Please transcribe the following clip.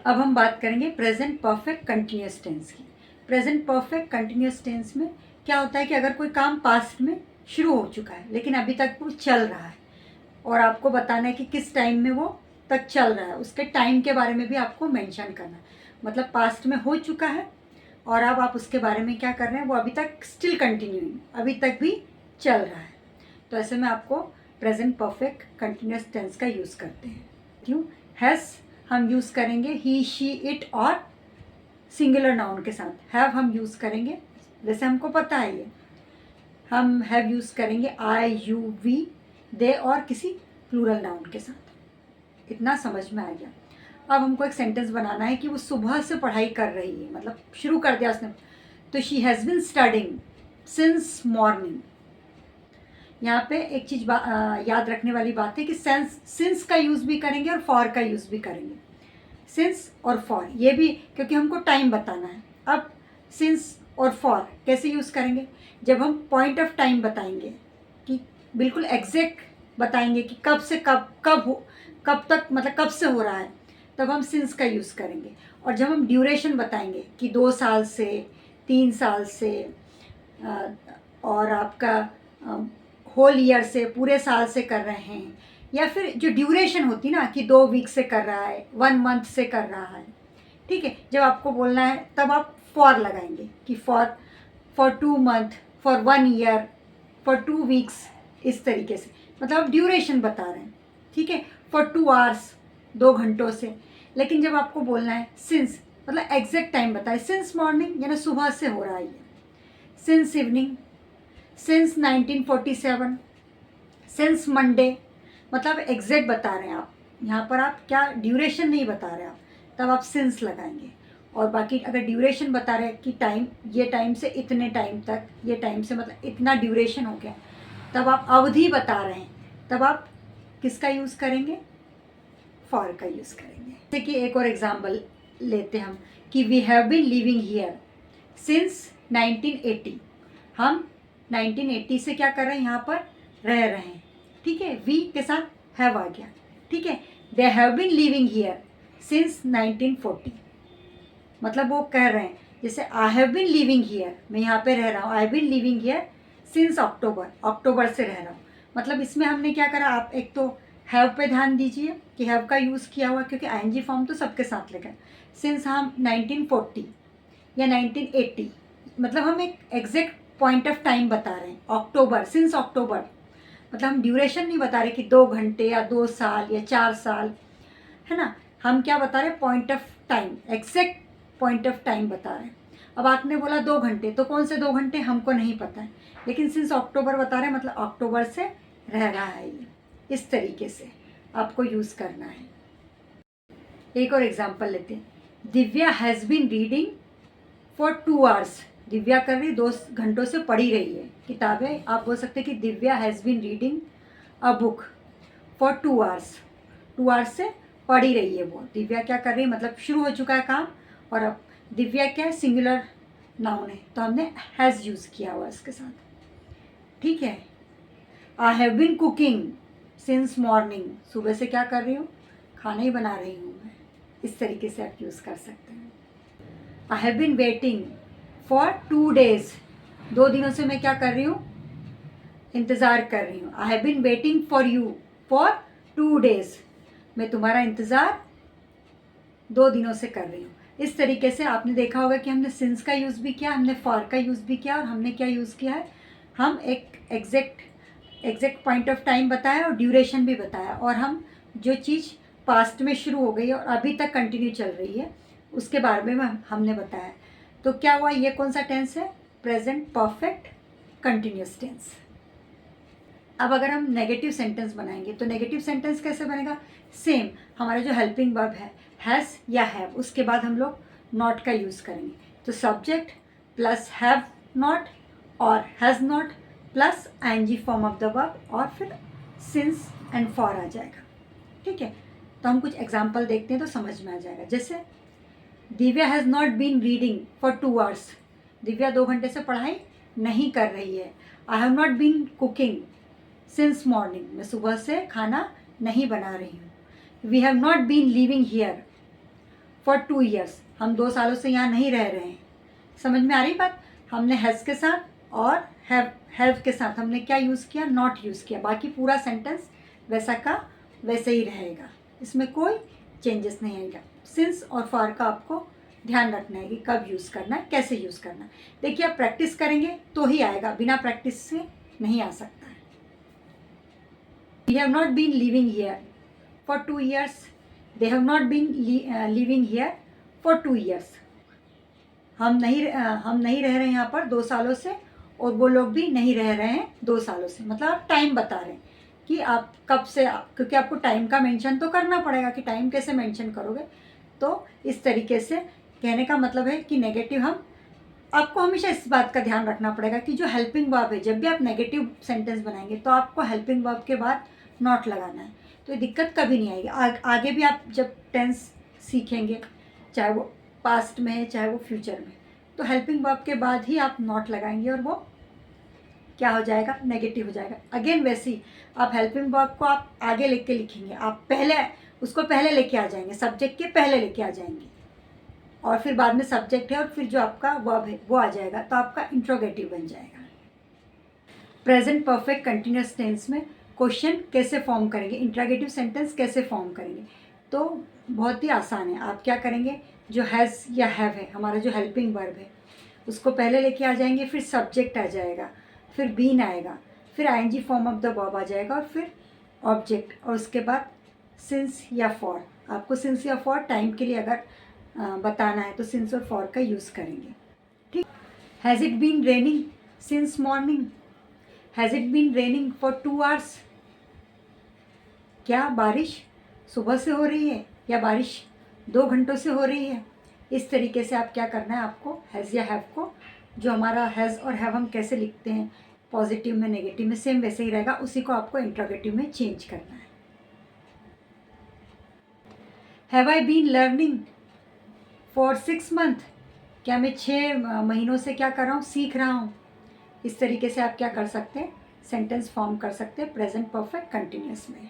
अब हम बात करेंगे प्रेजेंट परफेक्ट कंटिन्यूस टेंस की। प्रेजेंट परफेक्ट कंटिन्यूस टेंस में क्या होता है कि अगर कोई काम पास्ट में शुरू हो चुका है लेकिन अभी तक वो चल रहा है और आपको बताना है कि किस टाइम में वो तक चल रहा है, उसके टाइम के बारे में भी आपको मेंशन करना है। मतलब पास्ट में हो चुका है और अब आप उसके बारे में क्या कर रहे हैं, वो अभी तक स्टिल कंटिन्यूइंग, अभी तक भी चल रहा है। तो ऐसे में आपको प्रेजेंट परफेक्ट कंटिन्यूस टेंस का यूज़ करते हैं। क्यों? हैज़ हम यूज़ करेंगे ही शी इट और सिंगुलर नाउन के साथ। हैव हम यूज़ करेंगे, वैसे हमको पता है ये, हम हैव यूज़ करेंगे आई यू वी दे और किसी प्लूरल नाउन के साथ। इतना समझ में आ गया। अब हमको एक सेंटेंस बनाना है कि वो सुबह से पढ़ाई कर रही है, मतलब शुरू कर दिया उसने। तो she has been studying since morning. यहाँ पे एक चीज़ याद रखने वाली बात है कि सिंस का यूज़ भी करेंगे और फॉर का यूज़ भी करेंगे। सिंस और फॉर ये भी, क्योंकि हमको टाइम बताना है। अब सिंस और फॉर कैसे यूज़ करेंगे? जब हम पॉइंट ऑफ टाइम बताएंगे कि बिल्कुल एग्जैक्ट बताएंगे कि कब से कब तक, मतलब कब से हो रहा है, तब हम सिंस का यूज़ करेंगे। और जब हम ड्यूरेशन बताएंगे कि 2 साल से, 3 साल से, और आपका होल ईयर से, पूरे साल से कर रहे हैं, या फिर जो ड्यूरेशन होती ना कि 2 वीक से कर रहा है, 1 मंथ से कर रहा है, ठीक है, जब आपको बोलना है तब आप फॉर लगाएंगे कि for 2 month, for 1 year, for 2 weeks, इस तरीके से। मतलब आप ड्यूरेशन बता रहे हैं, ठीक है, फॉर 2 आवर्स, 2 घंटों से। लेकिन जब आपको बोलना है सिंस, मतलब एग्जैक्ट टाइम बताए, सिंस मॉर्निंग यानी सुबह से हो रहा है ये, since evening, since 1947, since Monday, मतलब एग्जैक्ट बता रहे हैं आप। यहाँ पर आप क्या ड्यूरेशन नहीं बता रहे आप, तब आप सिंस लगाएंगे। और बाकी अगर ड्यूरेशन बता रहे हैं कि टाइम, ये टाइम से इतने टाइम तक, ये टाइम से मतलब इतना ड्यूरेशन हो गया, तब आप अवधि बता रहे हैं, तब आप किसका यूज़ करेंगे? फॉर का यूज़ करेंगे। जैसे कि एक और एग्जाम्पल लेते हैं हम कि we have been living here since 1980। हम 1980 से क्या कर रहे हैं, यहाँ पर रह रहे हैं, ठीक है, वी के साथ हैव आ गया, ठीक है। They have been living here since 1940, मतलब वो कह रहे हैं जैसे I have been living here, मैं यहाँ पे रह रहा हूँ, I have been living here since October, अक्टूबर से रह रहा हूँ। मतलब इसमें हमने क्या करा, आप एक तो हैव पे ध्यान दीजिए कि हैव का यूज़ किया हुआ, क्योंकि आईएनजी फॉर्म तो सबके साथ लेकर, सिंस हम 1940 या 1980, मतलब हम एक एग्जैक्ट पॉइंट ऑफ टाइम बता रहे हैं, अक्टूबर, सिंस अक्टूबर। मतलब हम ड्यूरेशन नहीं बता रहे कि 2 घंटे या 2 साल या 4 साल, है ना। हम क्या बता रहे हैं? Point of time, exact point of time बता रहे हैं। अब आपने बोला 2 घंटे, तो कौन से 2 घंटे हमको नहीं पता है, लेकिन सिंस अक्टूबर बता रहे हैं, मतलब अक्टूबर से रह रहा है ये। इस तरीके से आपको यूज़ करना है। एक और एग्जाम्पल लेते हैं। Divya has been reading for 2 hours. Divya कर रही 2 घंटों से पढ़ी रही है किताबें। आप बोल सकते हैं कि Divya has been reading a book for 2 hours. 2 hours से पढ़ी रही है वो। दिव्या क्या कर रही है, मतलब शुरू हो चुका है काम, और अब दिव्या क्या है, सिंगुलर नाउन है, तो हमने हैज़ यूज़ किया हुआ इसके साथ, ठीक है। I have been cooking since morning, सुबह से क्या कर रही हूँ, खाना ही बना रही हूँ मैं। इस तरीके से आप यूज़ कर सकते हैं। I have been waiting for 2 days, 2 दिनों से मैं क्या कर रही हूँ, इंतज़ार कर रही हूँ। I have been waiting for you for 2 days, मैं तुम्हारा इंतज़ार 2 दिनों से कर रही हूँ। इस तरीके से आपने देखा होगा कि हमने सिंस का यूज़ भी किया, हमने फॉर का यूज़ भी किया, और हमने क्या यूज़ किया है, हम एक एग्जैक्ट पॉइंट ऑफ टाइम बताया और ड्यूरेशन भी बताया, और हम जो चीज़ पास्ट में शुरू हो गई और अभी तक कंटिन्यू चल रही है उसके बारे में हमने बताया। तो क्या हुआ, ये कौन सा टेंस है? Present perfect continuous tense. अब अगर हम नेगेटिव सेंटेंस बनाएंगे तो नेगेटिव सेंटेंस कैसे बनेगा? सेम, हमारा जो हेल्पिंग वर्ब है हैज़ या हैव, उसके बाद हम लोग नॉट का यूज़ करेंगे। तो सब्जेक्ट प्लस हैव नॉट और has not plus ING form of the verb, और फिर सिंस एंड फॉर आ जाएगा, ठीक है। तो हम कुछ एग्जाम्पल देखते हैं तो समझ में आ जाएगा। जैसे Divya has not been reading for 2 hours, Divya 2 घंटे से पढ़ाई नहीं कर रही है। I have not been cooking since morning, मैं सुबह से खाना नहीं बना रही हूँ। We have not been living here for 2 years, हम 2 सालों से यहाँ नहीं रह रहे हैं। समझ में आ रही बात? हमने हैज़ के साथ और हैव के साथ हमने क्या यूज़ किया, नॉट यूज़ किया। बाकी पूरा सेंटेंस वैसा का वैसे ही रहेगा, इसमें कोई चेंजेस नहीं आएगा। सिंस और फॉर का आपको ध्यान रखना है कि कब यूज़ करना है, कैसे यूज़ करना है। देखिए, आप प्रैक्टिस करेंगे तो ही आएगा, बिना प्रैक्टिस से नहीं आ सकता है। We have not been living here for 2 years, they have not been living here for 2 years. हम नहीं रह रहे हैं यहाँ पर 2 सालों से, और वो लोग भी नहीं रह रहे हैं 2 सालों से। मतलब आप टाइम बता रहे हैं कि आप कब से, क्योंकि आपको टाइम का मेंशन तो करना पड़ेगा कि टाइम कैसे मेंशन करोगे। तो इस तरीके से कहने का मतलब है कि नेगेटिव आपको हमेशा इस बात का ध्यान रखना पड़ेगा कि जो हेल्पिंग वर्ब है, जब भी आप नेगेटिव सेंटेंस बनाएंगे तो आपको हेल्पिंग वर्ब के बाद नॉट लगाना है। तो ये दिक्कत कभी नहीं आएगी। आगे भी आप जब टेंस सीखेंगे, चाहे वो पास्ट में है चाहे वो फ्यूचर में, तो हेल्पिंग वर्ब के बाद ही आप नॉट लगाएंगे और वो क्या हो जाएगा, नेगेटिव हो जाएगा। अगेन वैसे ही आप हेल्पिंग वर्ब को आप आगे लेके लिखेंगे, आप पहले लेके आ जाएंगे, सब्जेक्ट के पहले लेके आ जाएंगे, और फिर बाद में सब्जेक्ट है और फिर जो आपका वर्ब है वो आ जाएगा, तो आपका इंट्रोगेटिव बन जाएगा। प्रेजेंट परफेक्ट कंटिन्यूअस टेंस में क्वेश्चन कैसे फॉर्म करेंगे, इंट्रोगेटिव सेंटेंस कैसे फॉर्म करेंगे, तो बहुत ही आसान है। आप क्या करेंगे, जो हैज़ या हैव है, हमारा जो हेल्पिंग वर्ब है, उसको पहले लेके आ जाएंगे, फिर सब्जेक्ट आ जाएगा, फिर बीन आएगा, फिर ING form of the verb आ जाएगा, और फिर ऑब्जेक्ट, और उसके बाद सिंस या फॉर। आपको सिंस या फॉर टाइम के लिए अगर बताना है तो सिंस और फॉर का यूज़ करेंगे। ठीक। Has it been raining since morning, has it been raining for 2 hours. क्या बारिश सुबह से हो रही है या बारिश 2 घंटों से हो रही है। इस तरीके से आप क्या करना है, आपको हैज़ या हैव को, जो हमारा हैज़ और हैव हम कैसे लिखते हैं, पॉजिटिव में नेगेटिव में सेम वैसे ही रहेगा, उसी को आपको इंट्रोगेटिव में चेंज करना है। Have I been learning for 6 month, क्या मैं 6 महीनों से क्या कर रहा हूँ, सीख रहा हूँ। इस तरीके से आप क्या कर सकते हैं, सेंटेंस फॉर्म कर सकते हैं प्रेजेंट परफेक्ट कंटिन्यूअस में।